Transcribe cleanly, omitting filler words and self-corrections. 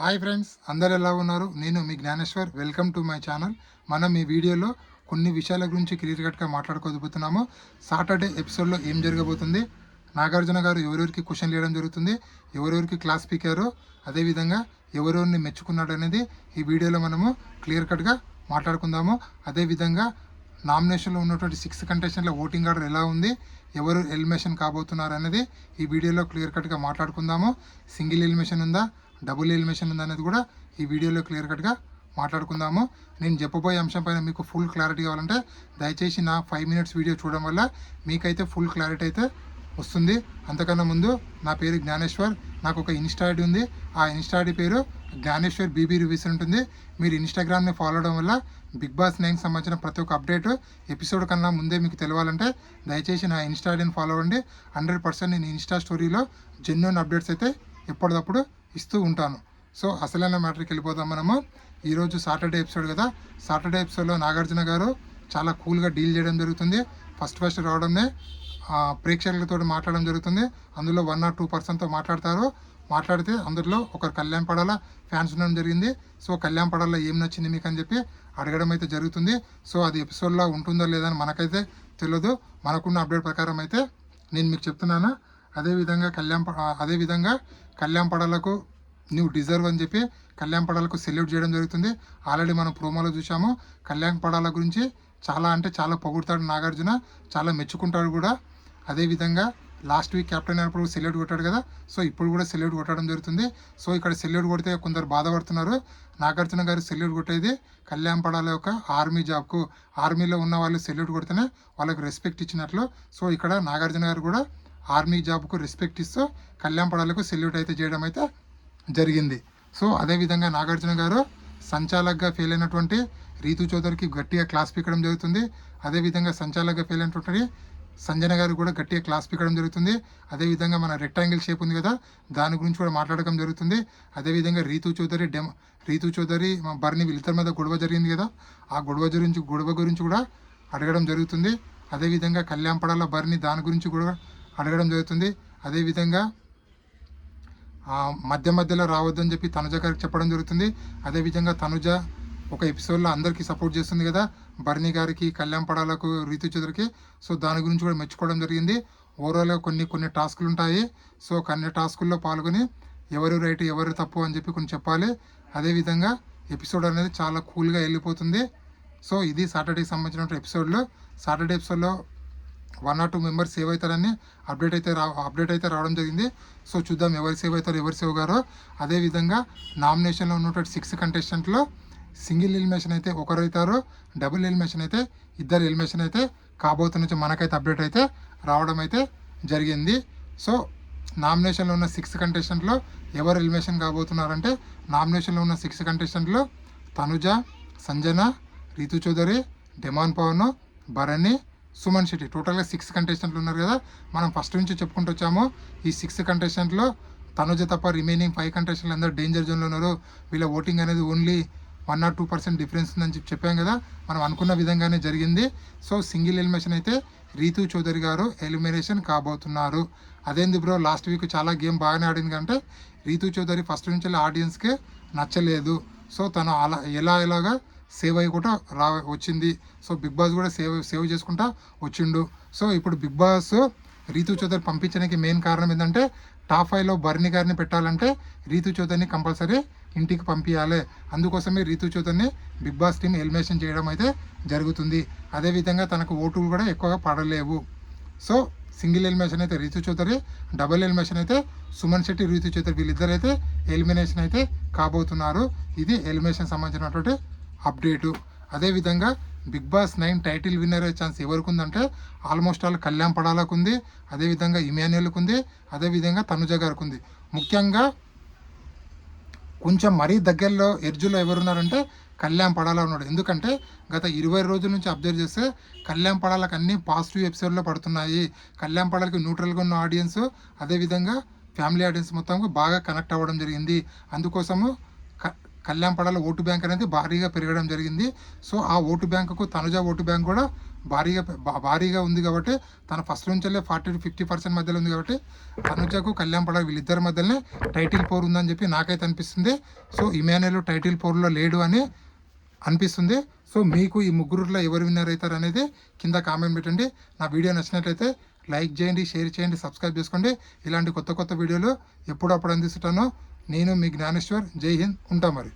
Hi friends, అందరు ఎలా ఉన్నారు? నేను మీ Gnaneshwar. Welcome to my channel. మనం ఈ వీడియోలో కొన్ని విషయాల గురించి క్లియర్ కట్గా మాట్లాడుకోబోతున్నాము. సాటర్డే ఎపిసోడ్లో ఏం జరగబోతుంది, నాగార్జున గారు ఎవరెవరికి క్వశ్చన్ వేయడం జరుగుతుంది, ఎవరెవరికి క్లాస్ పీకారో, అదేవిధంగా ఎవరెవరిని మెచ్చుకున్నాడు అనేది ఈ వీడియోలో మనము క్లియర్ కట్గా మాట్లాడుకుందాము. అదేవిధంగా నామినేషన్లో ఉన్నటువంటి 6 కంటెస్టెంట్ల ఓటింగ్ ఆర్డర్ ఎలా ఉంది, ఎవరు ఎలిమినేషన్ కాబోతున్నారు అనేది ఈ వీడియోలో క్లియర్ కట్గా మాట్లాడుకుందాము. సింగిల్ ఎలిమినేషన్ ఉందా, డబుల్ ఎలిమినేషన్ ఉందా అనేది కూడా ఈ వీడియోలో క్లియర్ కట్గా మాట్లాడుకుందాము. నేను చెప్పబోయే అంశం పైన మీకు ఫుల్ క్లారిటీ కావాలంటే దయచేసి నా 5 మినిట్స్ వీడియో చూడడం వల్ల మీకైతే ఫుల్ క్లారిటీ అయితే వస్తుంది. అంతకన్నా ముందు నా పేరు జ్ఞానేశ్వర్. నాకు ఒక ఇన్స్టా ఐడి ఉంది. ఆ ఇన్స్టా ఐడి పేరు జ్ఞానేశ్వర్ బీబీ రివ్యూస్ ఉంటుంది. మీరు ఇన్స్టాగ్రామ్ని ఫాలో అవడం వల్ల బిగ్ బాస్ 9 సంబంధించిన ప్రతి ఒక్క అప్డేట్ ఎపిసోడ్ కన్నా ముందే మీకు తెలియాలంటే దయచేసి నా ఇన్స్టా ఐడిని ఫాలో అవ్వండి. 100% నేను ఇన్స్టా స్టోరీలో జెన్యున్ అప్డేట్స్ అయితే ఎప్పటికప్పుడు ఇస్తూ ఉంటాను. సో అసలైన మ్యాటర్కి వెళ్ళిపోదాం మనము. ఈరోజు సాటర్డే ఎపిసోడ్ కదా. సాటర్డే ఎపిసోడ్లో నాగార్జున గారు చాలా కూల్గా డీల్ చేయడం జరుగుతుంది. ఫస్ట్ రావడమే ప్రేక్షకులతో మాట్లాడడం జరుగుతుంది. అందులో 1 or 2%తో మాట్లాడితే అందులో ఒకరు కళ్యాణ్ పడాల ఫ్యాన్స్ ఉండడం జరిగింది. సో కళ్యాణ్ పడాల ఏం నచ్చింది మీకు అని చెప్పి అడగడం అయితే జరుగుతుంది. సో అది ఎపిసోడ్లో ఉంటుందో లేదని మనకైతే తెలియదు. మనకున్న అప్డేట్ ప్రకారం అయితే నేను మీకు చెప్తున్నాను. అదేవిధంగా కళ్యాణ్ పడాలకు నువ్వు డిజర్వ్ అని చెప్పి కళ్యాణ్ పడాలకు సెల్యూట్ చేయడం జరుగుతుంది. ఆల్రెడీ మనం ప్రోమోలో చూసాము. కళ్యాణ్ పడాల గురించి చాలా అంటే చాలా పొగుడతాడు నాగార్జున, చాలా మెచ్చుకుంటాడు కూడా. అదేవిధంగా లాస్ట్ వీక్ కెప్టెన్ అయినప్పుడు సెల్యూట్ కొట్టాడు కదా. సో ఇప్పుడు కూడా సెల్యూట్ కొట్టడం జరుగుతుంది. సో ఇక్కడ సెల్యూట్ కొడితే కొందరు బాధపడుతున్నారు. నాగార్జున గారు సెల్యూట్ కొట్టేది కళ్యాణ్ పడాల యొక్క ఆర్మీ జాబ్కు. ఆర్మీలో ఉన్న వాళ్ళు సెల్యూట్ కొడితేనే వాళ్ళకి రెస్పెక్ట్ ఇచ్చినట్లు. సో ఇక్కడ నాగార్జున గారు కూడా ఆర్మీ జాబ్కు రెస్పెక్ట్ ఇస్తూ కళ్యాణ్ పడాలకు సెల్యూట్ అయితే చేయడం అయితే జరిగింది. సో అదేవిధంగా నాగార్జున గారు సంచాలకుగా ఫెయిల్ అయినటువంటి రీతు చౌదరికి గట్టిగా క్లాస్ పీకడం జరుగుతుంది. అదేవిధంగా సంచాలకుగా ఫెయిల్ అయినటువంటి సంజన గారు కూడా గట్టిగా క్లాస్ పీకడం జరుగుతుంది. అదేవిధంగా మన రెక్టాంగిల్ షేప్ ఉంది కదా, దాని గురించి కూడా మాట్లాడడం జరుగుతుంది. అదేవిధంగా రీతు చౌదరి బర్ని వీళ్ళిద్దరి మీద గొడవ జరిగింది కదా, ఆ గొడవ గురించి కూడా అడగడం జరుగుతుంది. అదేవిధంగా కళ్యాణ్ పడాల బర్ని దాని గురించి కూడా అడగడం జరుగుతుంది. అదేవిధంగా మధ్యలో రావద్దని చెప్పి తనుజ గారికి చెప్పడం జరుగుతుంది. అదేవిధంగా తనుజ ఒక ఎపిసోడ్లో అందరికీ సపోర్ట్ చేస్తుంది కదా, బర్నీ గారికి, కళ్యాణ్ పడాలకు, రీతు చౌదరికి. సో దాని గురించి కూడా మెచ్చుకోవడం జరిగింది. ఓవరాల్గా కొన్ని టాస్కులు ఉంటాయి. సో కొన్ని టాస్కుల్లో పాల్గొని ఎవరు రైట్ ఎవరు తప్పు అని చెప్పి కొన్ని చెప్పాలి. అదేవిధంగా ఎపిసోడ్ అనేది చాలా కూల్గా వెళ్ళిపోతుంది. సో ఇది సాటర్డేకి సంబంధించిన ఎపిసోడ్లో. సాటర్డే ఎపిసోడ్లో 1 or 2 మెంబర్స్ సేవ్ అవుతారని అప్డేట్ అయితే రావడం జరిగింది. సో చూద్దాం ఎవరు సేవ్ అవుతారు, ఎవరు సేవ్ గారో. అదేవిధంగా నామినేషన్లో ఉన్నటువంటి 6 కంటెస్టెంట్లో సింగిల్ ఎలిమినేషన్ అయితే ఒకరు అవుతారు, డబుల్ ఎలిమినేషన్ అయితే ఇద్దరు ఎలిమినేషన్ అయితే కాబోతున్న మనకైతే అప్డేట్ అయితే రావడం అయితే జరిగింది. సో నామినేషన్లో ఉన్న 6 కంటెస్టెంట్లో ఎవరు ఎలిమినేషన్ కాబోతున్నారంటే, నామినేషన్లో ఉన్న 6 కంటెస్టెంట్లో తనుజ, సంజన, రీతు చౌదరి, డెమాన్ పవన్, భరణి, సుమన్ శెట్టి. టోటల్గా 6 కంటెస్టెంట్లు ఉన్నారు కదా. మనం ఫస్ట్ నుంచి చెప్పుకుంటూ వచ్చాము. ఈ 6 కంటెస్టెంట్లో తనుజ తప్ప రిమైనింగ్ 5 కంటెస్టెంట్లు అందరూ డేంజర్ జోన్లో ఉన్నారు. వీళ్ళ ఓటింగ్ అనేది ఓన్లీ 1 or 2% డిఫరెన్స్ ఉందని చెప్పాం కదా. మనం అనుకున్న విధంగానే జరిగింది. సో సింగిల్ ఎలిమినేషన్ అయితే రీతు చౌదరి గారు ఎలిమినేషన్ కాబోతున్నారు. అదేంది బ్రో, లాస్ట్ వీక్ చాలా గేమ్ బాగానే ఆడింది కంటే రీతు చౌదరి ఫస్ట్ నుంచి ఆడియన్స్కి నచ్చలేదు. సో తను ఎలాగా సేవ్ అయ్యి కూడా వచ్చింది. సో బిగ్ బాస్ కూడా సేవ్ చేసుకుంటా వచ్చిండు. సో ఇప్పుడు బిగ్ బాస్ రీతు చౌదరి పంపించడానికి మెయిన్ కారణం ఏంటంటే, టాప్ 5లో బర్ని గారిని పెట్టాలంటే రీతు చౌదరిని కంపల్సరీ ఇంటికి పంపించాలి. అందుకోసమే రీతు చౌదరిని బిగ్ బాస్ టీం ఎలిమినేషన్ చేయడం అయితే జరుగుతుంది. అదేవిధంగా తనకు ఓటులు కూడా ఎక్కువగా పడలేవు. సో సింగిల్ ఎలిమినేషన్ అయితే రీతు చౌదరి, డబుల్ ఎలిమినేషన్ అయితే సుమన్ శెట్టి, రీతు చౌదరి వీళ్ళిద్దరైతే ఎలిమినేషన్ అయితే కాబోతున్నారు. ఇది ఎలిమినేషన్ సంబంధించినటువంటి అప్డేటు. అదేవిధంగా బిగ్ బాస్ 9 టైటిల్ విన్నర్ అయ్యే ఛాన్స్ ఎవరికి ఉందంటే ఆల్మోస్ట్ ఆల్ కళ్యాణ్ పడాలకు ఉంది, అదేవిధంగా ఇమాన్యుయల్కి ఉంది, అదేవిధంగా తనుజ గారికి ఉంది. ముఖ్యంగా కొంచెం మరీ దగ్గరలో ఎడ్జ్లో ఎవరున్నారంటే కళ్యాణ్ పడాల ఉన్నాడు. ఎందుకంటే గత 20 రోజుల నుంచి అబ్జర్వ్ చేస్తే కళ్యాణ్ పడాలకు అన్ని పాజిటివ్ ఎపిసోడ్లో పడుతున్నాయి. కళ్యాణ్ పడాలకి న్యూట్రల్గా ఉన్న ఆడియన్స్, అదేవిధంగా ఫ్యామిలీ ఆడియన్స్ మొత్తం బాగా కనెక్ట్ అవ్వడం జరిగింది. అందుకోసము కళ్యాణ్ పడాల ఓటు బ్యాంక్ అనేది భారీగా పెరగడం జరిగింది. సో ఆ ఓటు బ్యాంకుకు తనుజ ఓటు బ్యాంక్ కూడా భారీగా ఉంది కాబట్టి తన ఫస్ట్ నుంచే 40-50% మధ్యలో ఉంది కాబట్టి తనుజకు కళ్యాణ్ పడాలి వీళ్ళిద్దరి మధ్యలోనే టైటిల్ పోర్ ఉందని చెప్పి నాకైతే అనిపిస్తుంది. సో ఇమాన్యుయల్ టైటిల్ పోర్లో లేడు అని అనిపిస్తుంది. సో మీకు ఈ ముగ్గురులో ఎవరు విన్నర్ అవుతారు అనేది కింద కామెంట్ పెట్టండి. నా వీడియో నచ్చినట్లయితే లైక్ చేయండి, షేర్ చేయండి, సబ్స్క్రైబ్ చేసుకోండి. ఇలాంటి కొత్త వీడియోలు ఎప్పుడప్పుడు అందిస్తుంటాను. నేను మీ జ్ఞానేశ్వర్. జై హింద్. ఉంటా మరి.